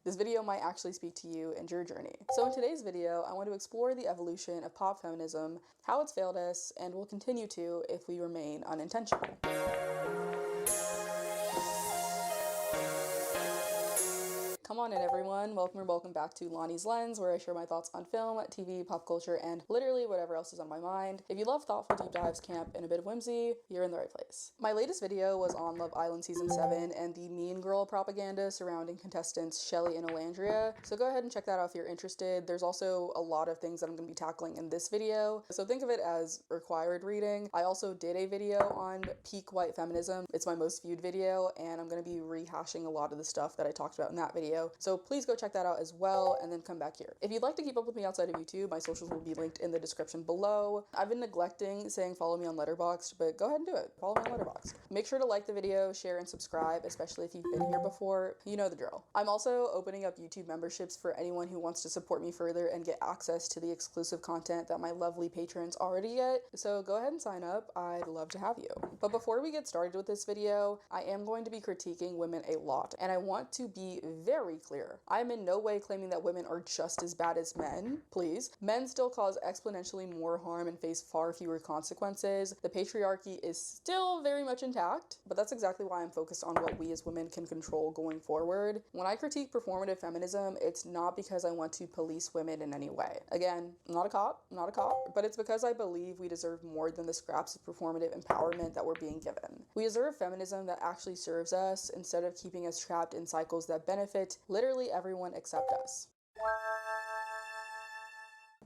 this video might actually speak to you and your journey. So in today's video, I want to explore the evolution of pop feminism, how it's failed us, and will continue to if we remain unintentional. Come on in, everyone. Welcome back to Lonnie's Lens, where I share my thoughts on film, TV, pop culture, and literally whatever else is on my mind. If you love thoughtful deep dives, camp, and a bit of whimsy, you're in the right place. My latest video was on Love Island Season 7 and the mean girl propaganda surrounding contestants Shelly and Olandria, so go ahead and check that out if you're interested. There's also a lot of things that I'm going to be tackling in this video, so think of it as required reading. I also did a video on peak white feminism. It's my most viewed video, and I'm going to be rehashing a lot of the stuff that I talked about in that video. So please go check that out as well, and then come back here. If you'd like to keep up with me outside of YouTube, my socials will be linked in the description below. I've been neglecting saying follow me on Letterboxd, but go ahead and do it. Follow me on Letterboxd. Make sure to like the video, share, and subscribe, especially if you've been here before. You know the drill. I'm also opening up YouTube memberships for anyone who wants to support me further and get access to the exclusive content that my lovely patrons already get. So go ahead and sign up. I'd love to have you. But before we get started with this video, I am going to be critiquing women a lot, and I want to be very clear. I'm in no way claiming that women are just as bad as men, please. Men still cause exponentially more harm and face far fewer consequences. The patriarchy is still very much intact, but that's exactly why I'm focused on what we as women can control going forward. When I critique performative feminism, it's not because I want to police women in any way. Again, I'm not a cop, but it's because I believe we deserve more than the scraps of performative empowerment that we're being given. We deserve feminism that actually serves us instead of keeping us trapped in cycles that benefit literally everyone except us.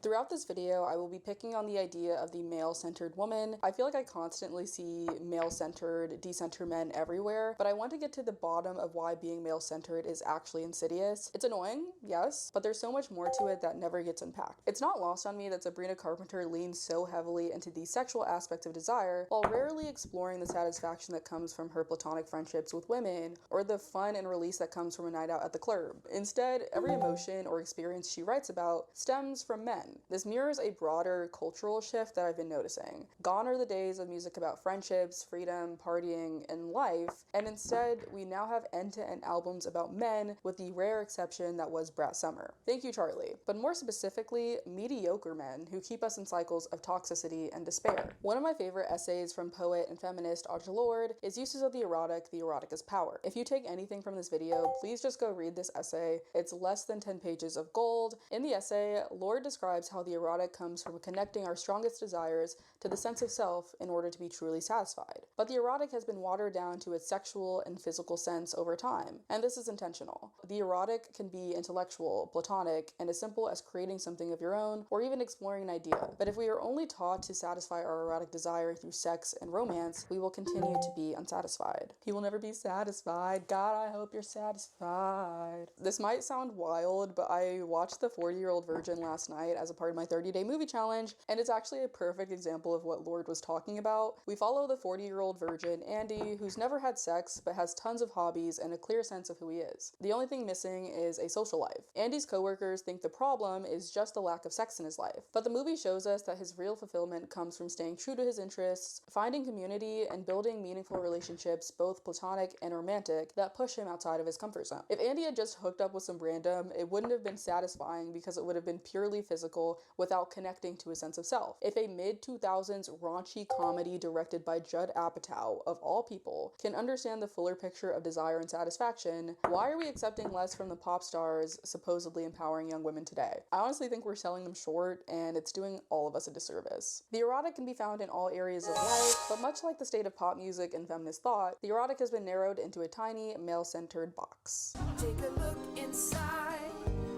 Throughout this video, I will be picking on the idea of the male-centered woman. I feel like I constantly see male-centered, decenter men everywhere, but I want to get to the bottom of why being male-centered is actually insidious. It's annoying, yes, but there's so much more to it that never gets unpacked. It's not lost on me that Sabrina Carpenter leans so heavily into the sexual aspect of desire, while rarely exploring the satisfaction that comes from her platonic friendships with women, or the fun and release that comes from a night out at the club. Instead, every emotion or experience she writes about stems from men. This mirrors a broader cultural shift that I've been noticing. Gone are the days of music about friendships, freedom, partying, and life, and instead we now have end-to-end albums about men, with the rare exception that was Brett Summer. Thank you, Charlie. But more specifically, mediocre men who keep us in cycles of toxicity and despair. One of my favorite essays from poet and feminist Audre Lorde is Uses of the Erotic is Power. If you take anything from this video, please just go read this essay. It's less than 10 pages of gold. In the essay, Lorde describes how the erotic comes from connecting our strongest desires to the sense of self in order to be truly satisfied. But the erotic has been watered down to its sexual and physical sense over time, and this is intentional. The erotic can be intellectual, platonic, and as simple as creating something of your own, or even exploring an idea. But if we are only taught to satisfy our erotic desire through sex and romance, we will continue to be unsatisfied. He will never be satisfied. God, I hope you're satisfied. This might sound wild, but I watched The 40-Year-Old Virgin last night as a part of my 30-day movie challenge, and it's actually a perfect example of what Lorde was talking about. We follow the 40-year-old virgin, Andy, who's never had sex but has tons of hobbies and a clear sense of who he is. The only thing missing is a social life. Andy's coworkers think the problem is just the lack of sex in his life, but the movie shows us that his real fulfillment comes from staying true to his interests, finding community, and building meaningful relationships, both platonic and romantic, that push him outside of his comfort zone. If Andy had just hooked up with some random, it wouldn't have been satisfying because it would have been purely physical without connecting to a sense of self. If a mid-2000s raunchy comedy directed by Judd Apatow, of all people, can understand the fuller picture of desire and satisfaction, why are we accepting less from the pop stars supposedly empowering young women today? I honestly think we're selling them short, and it's doing all of us a disservice. The erotic can be found in all areas of life, but much like the state of pop music and feminist thought, the erotic has been narrowed into a tiny, male-centered box. Take a look inside.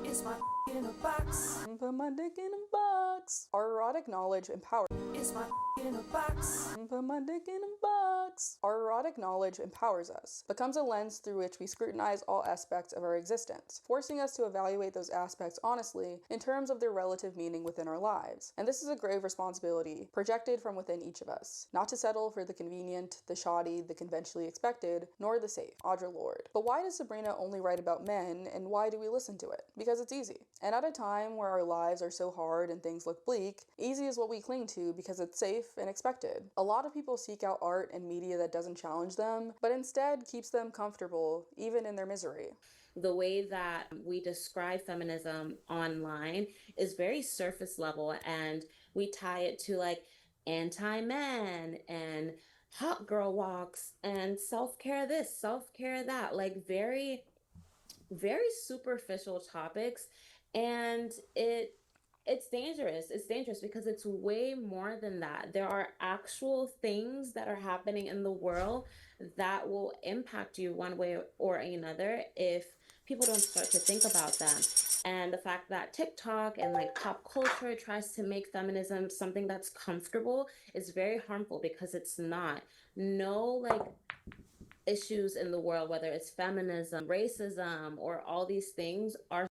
Is my in a box? Put my dick in a box. Our erotic knowledge empowers. Is my in a box? Put my dick in a box. Our erotic knowledge empowers us, becomes a lens through which we scrutinize all aspects of our existence, forcing us to evaluate those aspects honestly in terms of their relative meaning within our lives. And this is a grave responsibility, projected from within each of us, not to settle for the convenient, the shoddy, the conventionally expected, nor the safe. Audre Lorde. But why does Sabrina only write about men, and why do we listen to it? Because it's easy. And at a time where our lives are so hard and things look bleak, easy is what we cling to because because it's safe and expected. A lot of people seek out art and media that doesn't challenge them, but instead keeps them comfortable, even in their misery. The way that we describe feminism online is very surface level, and we tie it to like anti-men and hot girl walks and self-care this, self-care that, like very superficial topics. And it's dangerous. It's dangerous because it's way more than that. There are actual things that are happening in the world that will impact you one way or another if people don't start to think about them. And the fact that TikTok and like pop culture tries to make feminism something that's comfortable is very harmful, because it's not. No, like, issues in the world, whether it's feminism, racism, or all these things, are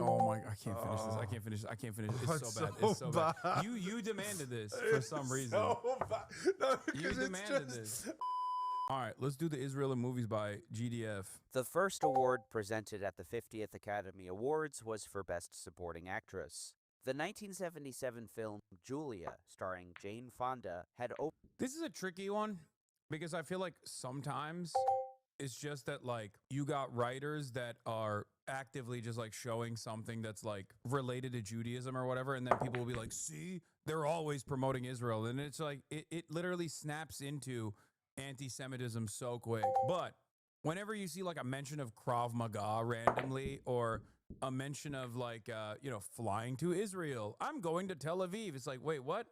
Oh my! I can't finish this. I can't finish. I can't finish. It's so bad. It's so bad. You demanded this for some reason. So bad. No, You because it's demanded just. this. All right, let's do the Israel in movies by GDF. The first award presented at the 50th Academy Awards was for Best Supporting Actress. The 1977 film Julia, starring Jane Fonda, had opened. This is a tricky one because I feel like sometimes it's just that like you got writers that are actively just like showing something that's like related to Judaism or whatever, and then people will be like, see, they're always promoting Israel. And it's like it literally snaps into anti-Semitism so quick. But whenever you see like a mention of Krav Maga randomly, or a mention of like flying to Israel, I'm going to Tel Aviv, it's like, wait, what?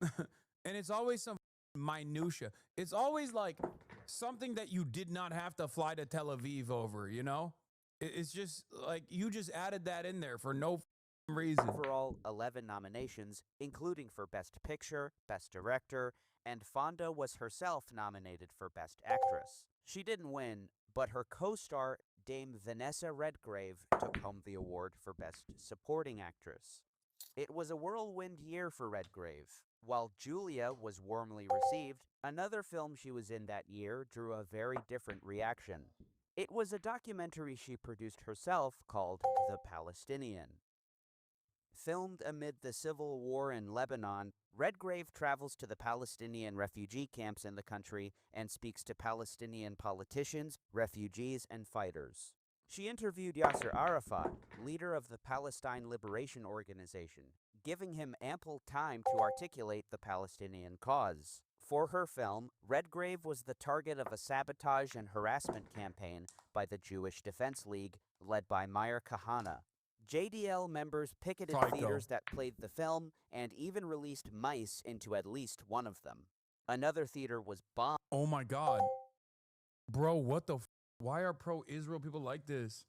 And it's always some minutia. It's always like something that you did not have to fly to Tel Aviv over, you know? It's just like you just added that in there for no reason. Overall 11 nominations, including for Best Picture, Best Director, and Fonda was herself nominated for Best Actress. She didn't win, but her co-star Dame Vanessa Redgrave took home the award for Best Supporting Actress. It was a whirlwind year for Redgrave. While Julia was warmly received, another film she was in that year drew a very different reaction. It was a documentary she produced herself called The Palestinian. Filmed amid the civil war in Lebanon, Redgrave travels to the Palestinian refugee camps in the country and speaks to Palestinian politicians, refugees, and fighters. She interviewed Yasser Arafat, leader of the Palestine Liberation Organization, giving him ample time to articulate the Palestinian cause. For her film, Redgrave was the target of a sabotage and harassment campaign by the Jewish Defense League, led by Meir Kahane. JDL members picketed theaters that played the film and even released mice into at least one of them. Another theater was bombed. Oh my God. Bro, what the why are pro-Israel people like this?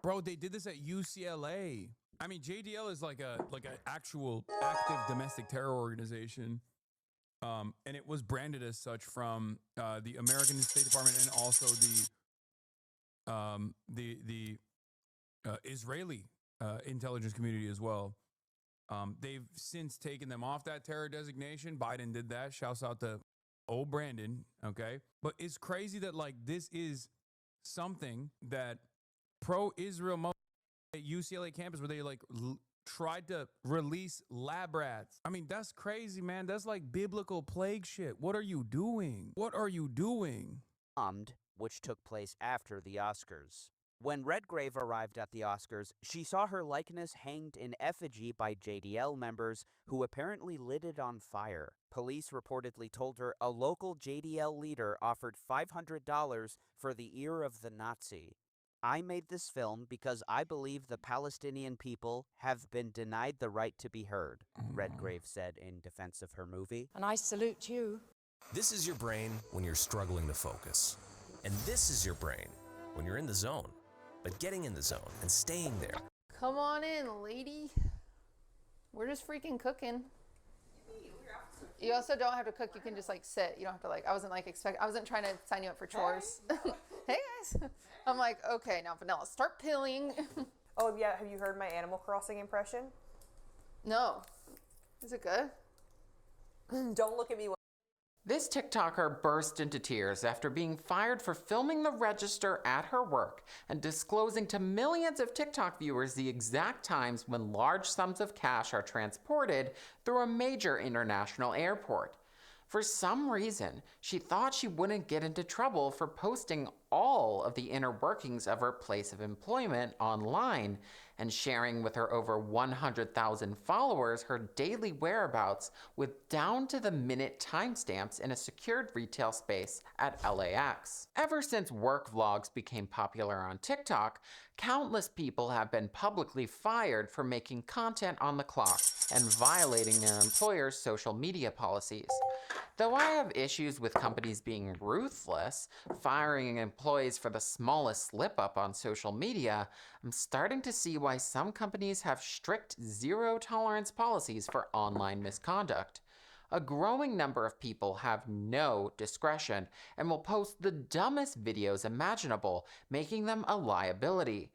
Bro, they did this at UCLA. I mean, JDL is like an actual active domestic terror organization. And it was branded as such from the American State Department and also the Israeli intelligence community as well. They've since taken them off that terror designation. Biden did that. Shouts out to old Brandon. Okay. But it's crazy that like this is something that pro-Israel at UCLA campus where they like tried to release lab rats. I mean, that's crazy, man. That's like biblical plague shit. What are you doing? What are you doing? Which took place after the Oscars. When Redgrave arrived at the Oscars, she saw her likeness hanged in effigy by JDL members who apparently lit it on fire. Police reportedly told her a local JDL leader offered $500 for the ear of the Nazi. I made this film because I believe the Palestinian people have been denied the right to be heard, Redgrave said in defense of her movie. And I salute you. This is your brain when you're struggling to focus. And this is your brain when you're in the zone. But getting in the zone and staying there. Come on in, lady. We're just freaking cooking. You also don't have to cook. You can just like sit. You don't have to like. I wasn't trying to sign you up for chores. Hey guys. I'm like, okay, now Vanilla, start peeling. Oh yeah, have you heard my Animal Crossing impression? No. Is it good? Don't look at me. This TikToker burst into tears after being fired for filming the register at her work and disclosing to millions of TikTok viewers the exact times when large sums of cash are transported through a major international airport. For some reason, she thought she wouldn't get into trouble for posting all of the inner workings of her place of employment online and sharing with her over 100,000 followers her daily whereabouts with down-to-the-minute timestamps in a secured retail space at LAX. Ever since work vlogs became popular on TikTok, countless people have been publicly fired for making content on the clock and violating their employer's social media policies. Though I have issues with companies being ruthless, firing employees for the smallest slip-up on social media, I'm starting to see why some companies have strict zero-tolerance policies for online misconduct. A growing number of people have no discretion and will post the dumbest videos imaginable, making them a liability.